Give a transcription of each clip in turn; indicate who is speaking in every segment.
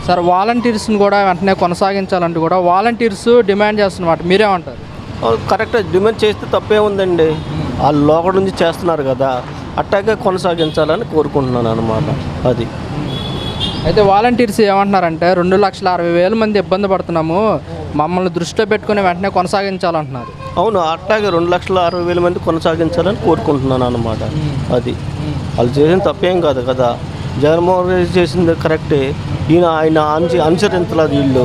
Speaker 1: Sir వాలంటీర్స్ని కూడా వెంటనే కొనసాగించాలంటూ కూడా వాలంటీర్స్ డిమాండ్ చేస్తున్నమాట, మీరేమంటారు?
Speaker 2: కరెక్ట్, డిమాండ్ చేస్తే తప్పే ఉందండి. వాళ్ళు లోపల నుంచి చేస్తున్నారు కదా, అట్టాగే కొనసాగించాలని కోరుకుంటున్నాను అనమాట. అది
Speaker 1: అయితే వాలంటీర్స్ ఏమంటున్నారంటే 2,60,000 మంది ఇబ్బంది పడుతున్నాము, మమ్మల్ని దృష్టిలో పెట్టుకుని వెంటనే కొనసాగించాలంటున్నారు.
Speaker 2: అవును, అట్లాగే 2,60,000 మంది కొనసాగించాలని కోరుకుంటున్నాను అనమాట. అది వాళ్ళు చేసిన తప్పేం కాదు కదా. జగన్మోహన్ రెడ్డి చేసింది కరెక్టే, ఆయన అనుసరించలేదు, వీళ్ళు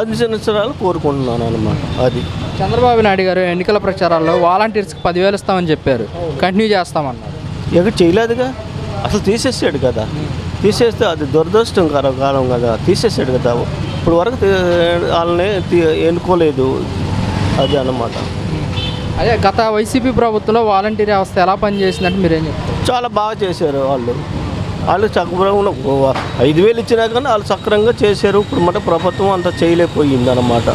Speaker 2: అనుసరించాలని కోరుకుంటున్నాను అనమాట. అది
Speaker 1: చంద్రబాబు నాయుడు గారు ఎన్నికల ప్రచారాల్లో వాలంటీర్స్కి 10,000 ఇస్తామని చెప్పారు, కంటిన్యూ చేస్తామన్నారు.
Speaker 2: ఎక్కడ చేయలేదుగా, అసలు తీసేసాడు కదా. తీసేస్తే అది దురదృష్టం కాలం కదా, తీసేసాడు కదా. ఇప్పుడు వరకు వాళ్ళని ఎన్నుకోలేదు, అది అన్నమాట.
Speaker 1: అదే గత వైసీపీ ప్రభుత్వంలో వాలంటీర్ వ్యవస్థ ఎలా పనిచేసిందంటే మీరేం చెప్తారు?
Speaker 2: చాలా బాగా చేశారు వాళ్ళు సక్రమంగా 5,000 ఇచ్చినా కానీ వాళ్ళు సక్రమంగా చేశారు. ఇప్పుడు మన ప్రభుత్వం అంతా చేయలేకపోయింది అన్నమాట.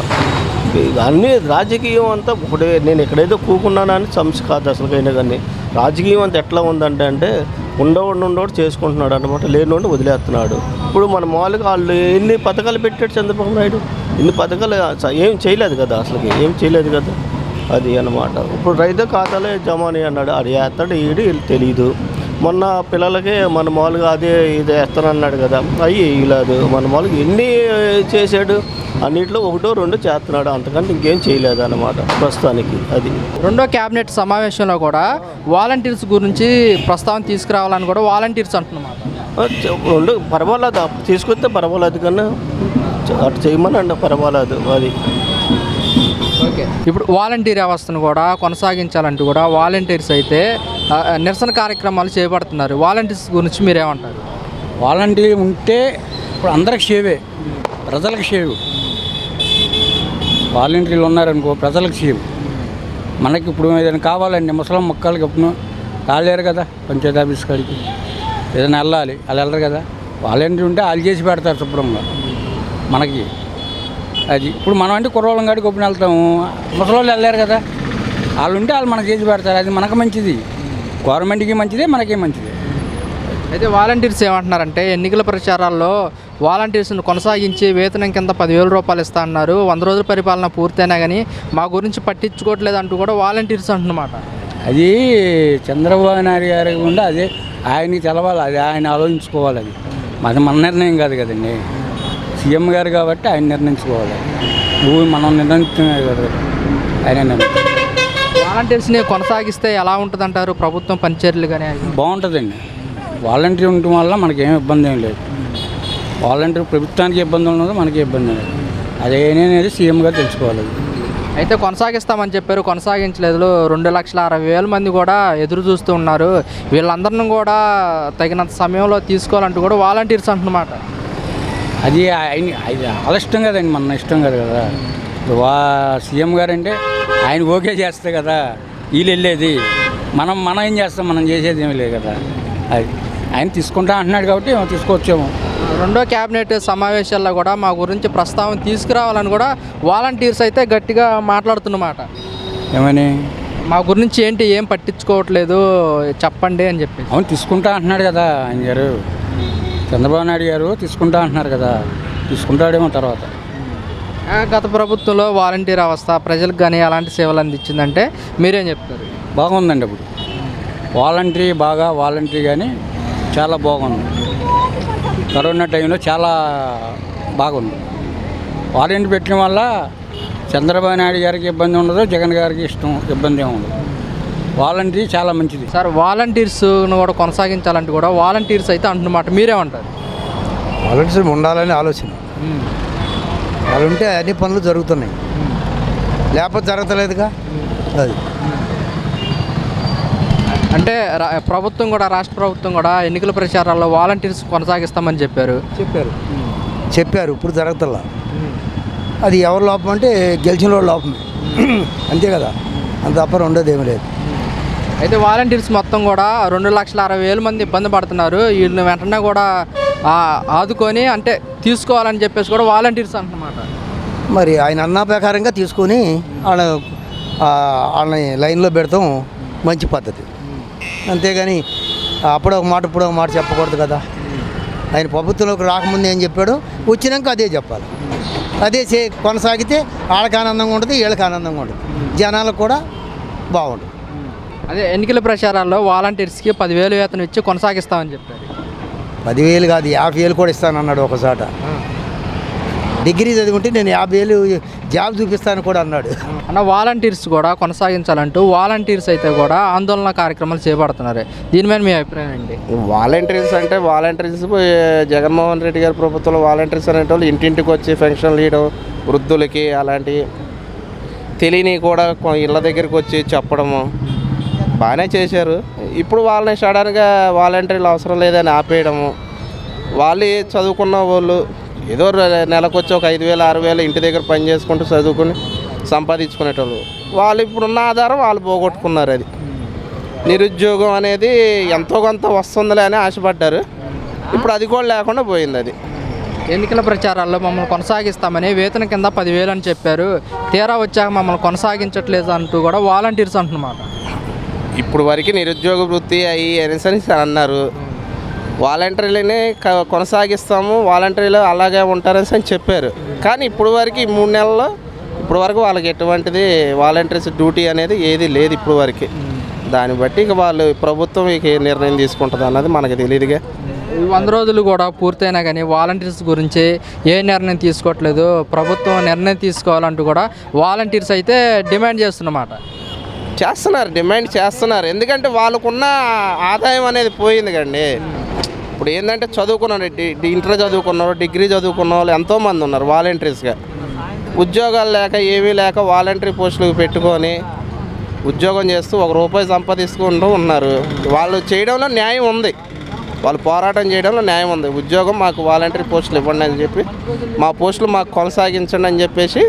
Speaker 2: అన్నీ రాజకీయం అంతా ఒకటే, నేను ఎక్కడైతే కూకున్నానని సమస్య కాదు అసలుకైనా. కానీ రాజకీయం అంతా ఎట్లా ఉందంటే ఉండోడు చేసుకుంటున్నాడు అన్నమాట, లేనివాడిని వదిలేస్తున్నాడు. ఇప్పుడు మన మామూలుగా వాళ్ళు ఎన్ని పథకాలు పెట్టాడు చంద్రబాబు నాయుడు, ఎన్ని పథకాలు ఏం చేయలేదు కదా, అసలుకి ఏం చేయలేదు కదా. అది అన్నమాట. ఇప్పుడు రైతు ఖాతాలే జమ అని అన్నాడు, అది వేస్తాడు తెలియదు. మొన్న పిల్లలకి మన మామూలుగా అదే ఇది వేస్తానన్నాడు కదా, అవి వేయలేదు. మన మామూలుగా ఎన్ని చేశాడు, అన్నింటిలో 1-2 చేస్తున్నాడు, అంతకంటే ఇంకేం చేయలేదు అన్నమాట ప్రస్తుతానికి. అది
Speaker 1: రెండో క్యాబినెట్ సమావేశంలో కూడా వాలంటీర్స్ గురించి ప్రస్తావన తీసుకురావాలని కూడా వాలంటీర్స్ అంటున్నమాట.
Speaker 2: పర్వాలేదు, తీసుకొస్తే పర్వాలేదు, కన్నా అటు చేయమని పర్వాలేదు. అది
Speaker 1: ఓకే. ఇప్పుడు వాలంటీర్ వ్యవస్థను కూడా కొనసాగించాలంటూ కూడా వాలంటీర్స్ అయితే నిరసన కార్యక్రమాలు చేపడుతున్నారు. వాలంటీర్స్ గురించి మీరేమంటారు?
Speaker 3: వాలంటీర్ ఉంటే ఇప్పుడు అందరికి సేవే, ప్రజలకు సేవ్. వాలంటీర్లు ఉన్నారనుకో ప్రజలకు సేవ్. మనకి ఇప్పుడు ఏదైనా కావాలండి, ముసలం మొక్కలకి ఎప్పుడు కాలేరు కదా, పంచాయతీ ఆఫీస్ కాడికి ఏదైనా వెళ్ళాలి, వాళ్ళు వెళ్ళరు కదా. వాలంటీర్ ఉంటే వాళ్ళు చేసి పెడతారు శుభ్రంగా మనకి. అది ఇప్పుడు మనం అంటే కుర్రోళ్ళం కాడికి ఒప్పుని వెళ్తాము, ముసలోళ్ళు వెళ్ళారు కదా, వాళ్ళు ఉంటే వాళ్ళు మనకు చేసి పెడతారు. అది మనకు మంచిది, గవర్నమెంట్కి మంచిదే, మనకి మంచిది.
Speaker 1: అయితే వాలంటీర్స్ ఏమంటున్నారంటే ఎన్నికల ప్రచారాల్లో వాలంటీర్స్ను కొనసాగించి వేతనం కింద 10,000 రూపాయలు ఇస్తా అన్నారు, 100 రోజుల పరిపాలన పూర్తయినా కానీ మా గురించి పట్టించుకోవట్లేదు అంటూ కూడా వాలంటీర్స్ అంటున్నమాట.
Speaker 3: అది చంద్రబాబు నాయుడు గారి ఉండే అదే ఆయనకి తెలవాలి, అది ఆయన ఆలోచించుకోవాలి. అది మన నిర్ణయం కాదు కదండి, సీఎం గారు కాబట్టి ఆయన నిర్ణయించుకోవాలి. నువ్వు మనం నిర్ణయించుకునేది కదా, ఆయన
Speaker 1: వాలంటీర్స్ని కొనసాగిస్తే ఎలా ఉంటుంది అంటారు ప్రభుత్వం పనిచర్యలు? కానీ
Speaker 3: బాగుంటుందండి. వాలంటీర్ ఉండటం వల్ల మనకేం ఇబ్బంది ఏం లేదు. వాలంటీర్ ప్రభుత్వానికి ఇబ్బంది ఉన్నదో మనకి ఇబ్బంది లేదు, అదేనేది సీఎం గారు తెలుసుకోవాలి.
Speaker 1: అయితే కొనసాగిస్తామని చెప్పారు, కొనసాగించలేదు. 2,60,000 మంది కూడా ఎదురు చూస్తూ ఉన్నారు. వీళ్ళందరినీ కూడా తగినంత సమయంలో తీసుకోవాలంటూ కూడా వాలంటీర్స్ అంటున్నమాట.
Speaker 3: అది వాళ్ళ ఇష్టం కదండి, మన ఇష్టం కాదు కదా. సీఎం గారు అంటే ఆయన ఓకే చేస్తే కదా వీళ్ళు వెళ్ళేది. మనం ఏం చేస్తాం, మనం చేసేది ఏమీ లేదు కదా. అది ఆయన తీసుకుంటా అంటున్నాడు కాబట్టి తీసుకోవచ్చేమో.
Speaker 1: రెండో క్యాబినెట్ సమావేశాల్లో కూడా మా గురించి ప్రస్తావన తీసుకురావాలని కూడా వాలంటీర్స్ అయితే గట్టిగా మాట్లాడుతున్నమాట.
Speaker 3: ఏమని
Speaker 1: మా గురించి ఏంటి ఏం పట్టించుకోవట్లేదు చెప్పండి అని చెప్పి.
Speaker 3: అవును, తీసుకుంటా అంటున్నాడు కదా ఆయన గారు, చంద్రబాబు నాయుడు గారు తీసుకుంటా అంటున్నారు కదా, తీసుకుంటాడేమో తర్వాత.
Speaker 1: గత ప్రభుత్వంలో వాలంటీర్ వ్యవస్థ ప్రజలకు కానీ అలాంటి సేవలు అందించిందంటే మీరేం చెప్తారు?
Speaker 3: బాగుందండి. ఇప్పుడు వాలంటరీ కానీ చాలా బాగుంది. కరోనా టైంలో చాలా బాగుంది. వాలంటీర్ పెట్టడం వల్ల చంద్రబాబు నాయుడు గారికి ఇబ్బంది ఉండదు, జగన్ గారికి ఇబ్బంది ఏమి ఉండదు. వాలంటీర్ చాలా మంచిది.
Speaker 1: సార్ వాలంటీర్స్ను కూడా కొనసాగించాలంటే కూడా వాలంటీర్స్ అయితే అంటున్నమాట, మీరేమంటారు?
Speaker 4: వాలంటీర్స్ ఉండాలని ఆలోచన, వాళ్ళు ఉంటే అన్ని పనులు జరుగుతున్నాయి, లేకపోతే జరగలేదుగా. అది
Speaker 1: అంటే ప్రభుత్వం కూడా, రాష్ట్ర ప్రభుత్వం కూడా ఎన్నికల ప్రచారాల్లో వాలంటీర్స్ కొనసాగిస్తామని చెప్పారు. ఇప్పుడు జరగతల్లా. అది ఎవరి లోపం అంటే గెలిచిన వాళ్ళ లోపమే, అంతే కదా, అంత తప్ప రెండోది ఏమీ లేదు. అయితే వాలంటీర్స్ మొత్తం కూడా 2,60,000 మంది ఇబ్బంది పడుతున్నారు, వీళ్ళని వెంటనే కూడా ఆదుకొని అంటే తీసుకోవాలని చెప్పేసి కూడా వాలంటీర్స్ అంటున్నమాట. మరి ఆయన అన్న ప్రకారంగా తీసుకొని వాళ్ళని లైన్లో పెడతాం మంచి పద్ధతి, అంతేగాని అప్పుడొక మాట ఇప్పుడొక మాట చెప్పకూడదు కదా.
Speaker 4: ఆయన ప్రభుత్వంలోకి రాకముందు ఏం చెప్పాడో వచ్చినాక అదే చెప్పాలి. అదే కొనసాగితే వాళ్ళకి ఆనందంగా ఉంటుంది, వీళ్ళకి ఆనందంగా ఉంటుంది, జనాలకు కూడా బాగుంటుంది.
Speaker 1: అదే ఎన్నికల ప్రచారాల్లో వాలంటీర్స్కి 10,000 వేతనం ఇచ్చి కొనసాగిస్తామని చెప్పారు.
Speaker 4: 10,000 కాదు 50,000 కూడా ఇస్తానన్నాడు ఒకసాట. డిగ్రీ చదివింటే నేను 50,000 జాబ్ చూపిస్తాను కూడా అన్నాడు.
Speaker 1: అన్న వాలంటీర్స్ కూడా కొనసాగించాలంటూ వాలంటీర్స్ అయితే కూడా ఆందోళన కార్యక్రమాలు చేపడుతున్నారు. దీని మీద మీ అభిప్రాయం ఏంటి?
Speaker 2: వాలంటీర్స్ అంటే వాలంటీర్స్ జగన్మోహన్ రెడ్డి గారి ప్రభుత్వంలో వాలంటీర్స్ అనేటోళ్ళు ఇంటింటికి వచ్చి ఫంక్షన్లు ఇవ్వడం, వృద్ధులకి అలాంటివి తెలియని కూడా ఇళ్ళ దగ్గరికి వచ్చి చెప్పడము బాగానే చేశారు. ఇప్పుడు వాళ్ళని సడన్గా వాలంటీర్లు అవసరం లేదని ఆపేయడము, వాళ్ళు చదువుకున్న వాళ్ళు ఏదో నెలకు వచ్చి ఒక 5,000 6,000 ఇంటి దగ్గర పని చేసుకుంటూ చదువుకుని సంపాదించుకునేటోళ్ళు వాళ్ళు ఇప్పుడున్న ఆధారం వాళ్ళు పోగొట్టుకున్నారు. అది నిరుద్యోగం అనేది ఎంతో కొంత వస్తుందిలే అని ఆశపడ్డారు. ఇప్పుడు అది కూడా లేకుండా పోయింది. అది
Speaker 1: ఎన్నికల ప్రచారాల్లో మమ్మల్ని కొనసాగిస్తామని వేతన కింద 10,000 అని చెప్పారు. తీరా వచ్చాక మమ్మల్ని కొనసాగించట్లేదు అంటూ కూడా వాలంటీర్స్ అంటున్నమాట.
Speaker 2: ఇప్పుడు వరకు నిరుద్యోగ వృత్తి అయ్యి అనేసి అన్నారు. వాలంటీర్లని కొనసాగిస్తాము, వాలంటీర్లు అలాగే ఉంటారని అని చెప్పారు. కానీ ఇప్పుడు వరకు ఈ 3 నెలల్లో ఇప్పుడు వరకు వాళ్ళకి ఎటువంటిది వాలంటీర్స్ డ్యూటీ అనేది ఏది లేదు ఇప్పుడు వరకు. దాన్ని బట్టి ఇక వాళ్ళు ప్రభుత్వం ఇక ఏ నిర్ణయం తీసుకుంటుంది అన్నది మనకు తెలియదుగా.
Speaker 1: 100 రోజులు కూడా పూర్తయినా కానీ వాలంటీర్స్ గురించి ఏ నిర్ణయం తీసుకోవట్లేదు. ప్రభుత్వం నిర్ణయం తీసుకోవాలంటూ కూడా వాలంటీర్స్ అయితే డిమాండ్ చేస్తున్నమాట.
Speaker 2: డిమాండ్ చేస్తున్నారు. ఎందుకంటే వాళ్ళకున్న ఆదాయం అనేది పోయింది కండి. ఇప్పుడు ఏంటంటే చదువుకున్నారు, ఇంటర్ చదువుకున్నారు, డిగ్రీ చదువుకున్న వాళ్ళు ఎంతోమంది ఉన్నారు వాలంటీర్స్గా. ఉద్యోగాలు లేక ఏమీ లేక వాలంటీర్ పోస్టులు పెట్టుకొని ఉద్యోగం చేస్తూ ₹1 సంపాదించుకుంటూ ఉన్నారు. వాళ్ళు చేయడంలో న్యాయం ఉంది, వాళ్ళు పోరాటం చేయడంలో న్యాయం ఉంది. ఉద్యోగం మాకు వాలంటీర్ పోస్టులు ఇవ్వండి అని చెప్పి, మా పోస్టులు మాకు కొనసాగించండి అని చెప్పేసి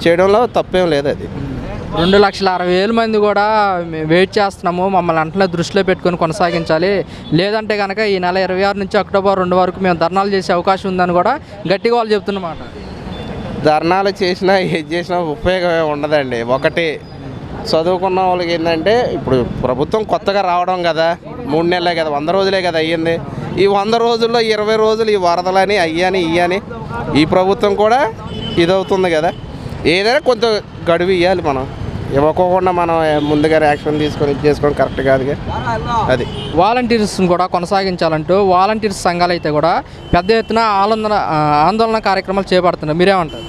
Speaker 2: చేయడంలో తప్పేం లేదు. అది
Speaker 1: 2,60,000 మంది కూడా వెయిట్ చేస్తున్నాము, మమ్మల్ని అంటనే దృష్టిలో పెట్టుకొని కొనసాగించాలి, లేదంటే కనుక ఈ నెల 26 నుంచి అక్టోబర్ 2 వరకు మేము ధర్నాలు చేసే అవకాశం ఉందని కూడా గట్టిగా వాళ్ళు చెప్తున్నమాట.
Speaker 2: ధర్నాలు చేసినా ఏది చేసినా ఉపయోగమే ఉండదండి. ఒకటి చదువుకున్న వాళ్ళకి ఏంటంటే ఇప్పుడు ప్రభుత్వం కొత్తగా రావడం కదా, 3 నెలలే కదా, 100 రోజులే కదా అయ్యింది. ఈ 100 రోజుల్లో 20 రోజులు ఈ వరదలని అయ్యని ఇయ్యని ఈ ప్రభుత్వం కూడా ఇదవుతుంది కదా. ఏదైనా కొంచెం గడువు ఇవ్వాలి. మనం ఇవ్వకోకుండా మనం ముందుగా యాక్షన్ తీసుకొని ఇది చేసుకోవడం కరెక్ట్ కాదుగా. అది
Speaker 1: వాలంటీర్స్ని కూడా కొనసాగించాలంటూ వాలంటీర్స్ సంఘాలు అయితే కూడా పెద్ద ఎత్తున ఆందోళన కార్యక్రమాలు చేపడుతున్నారు. మీరేమంటారు?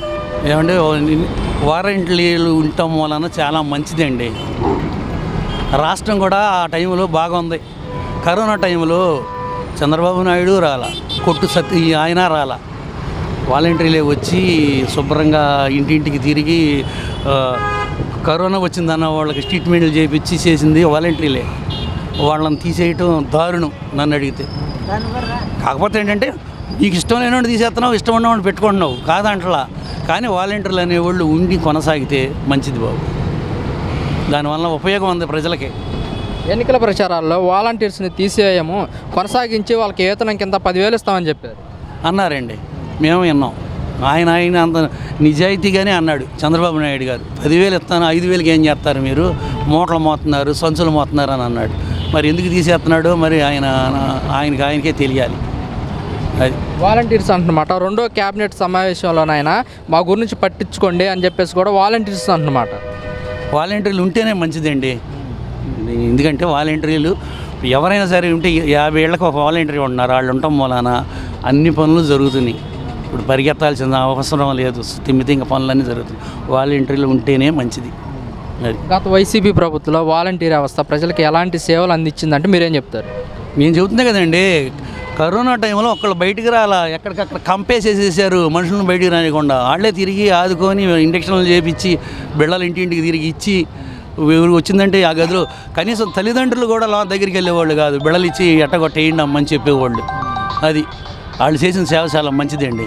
Speaker 3: ఏమంటే వారంటీలు ఉండటం వలన చాలా మంచిదండి. రాష్ట్రం కూడా ఆ టైంలో బాగుంది. కరోనా టైంలో చంద్రబాబు నాయుడు రాలా, కొట్టు ఆయన రాలా, వాలంటీర్లే వచ్చి శుభ్రంగా ఇంటింటికి తిరిగి కరోనా వచ్చిందన్న వాళ్ళకి ట్రీట్మెంట్లు చేయించి చేసింది వాలంటీర్లే. వాళ్ళని తీసేయటం దారుణం నన్ను అడిగితే. కాకపోతే ఏంటంటే నీకు ఇష్టం లేనివాడిని తీసేస్తున్నావు, ఇష్టం ఉన్నవాడిని పెట్టుకుంటున్నావు కాదంటలా. కానీ వాలంటీర్లు అనేవాళ్ళు ఉండి కొనసాగితే మంచిది బాబు. దానివల్ల ఉపయోగం ఉంది ప్రజలకి.
Speaker 1: ఎన్నికల ప్రచారాల్లో వాలంటీర్స్ని తీసేయము, కొనసాగించి వాళ్ళకి వేతనం కింద 10,000 ఇస్తామని చెప్పారు
Speaker 3: అన్నారండి. మేము విన్నాం. ఆయన అంత నిజాయితీగానే అన్నాడు చంద్రబాబు నాయుడు గారు. 10,000 ఇస్తాను, 5,000కి ఏం చేస్తారు మీరు, మూటలు మోస్తున్నారు, సంచులు మోస్తున్నారు అని అన్నాడు. మరి ఎందుకు తీసేస్తున్నాడో మరి ఆయనకే తెలియాలి. అది
Speaker 1: వాలంటీర్స్ అంటున్నమాట. 2వ క్యాబినెట్ సమావేశంలోనైనా మా గురించి పట్టించుకోండి అని చెప్పేసి కూడా వాలంటీర్స్ అంటున్నమాట.
Speaker 3: వాలంటీర్లు ఉంటేనే మంచిదండి. ఎందుకంటే వాలంటీర్లు ఎవరైనా సరే ఉంటే 50 ఏళ్ళకి ఒక వాలంటీర్ ఉన్నారు. వాళ్ళు ఉండటం వలన అన్ని పనులు జరుగుతున్నాయి. ఇప్పుడు పరిగెత్తాల్సిన అవసరం లేదు, తిమ్మితింగ పనులన్నీ జరుగుతాయి. వాలంటీర్లు ఉంటేనే మంచిది.
Speaker 1: గత వైసీపీ ప్రభుత్వంలో వాలంటీర్ వ్యవస్థ ప్రజలకు ఎలాంటి సేవలు అందించిందంటే మీరేం చెప్తారు?
Speaker 3: నేను చెబుతున్నా కదండి, కరోనా టైంలో ఒకళ్ళు బయటికి రాలా, ఎక్కడికక్కడ కంపేసేసేసారు మనుషులను బయటికి రానికుండా. వాళ్ళే తిరిగి ఆదుకొని ఇంజక్షన్లు చేపించి బిళ్ళలు ఇంటింటికి తిరిగి ఇచ్చి ఎవరు వచ్చిందంటే ఆ గదిలో కనీసం తల్లిదండ్రులు కూడా దగ్గరికి వెళ్ళేవాళ్ళు కాదు, బిళ్ళలు ఇచ్చి ఎట్టగొట్టేయండి అమ్మని చెప్పేవాళ్ళు. అది వాళ్ళు చేసిన సేవ చాలా మంచిదండి.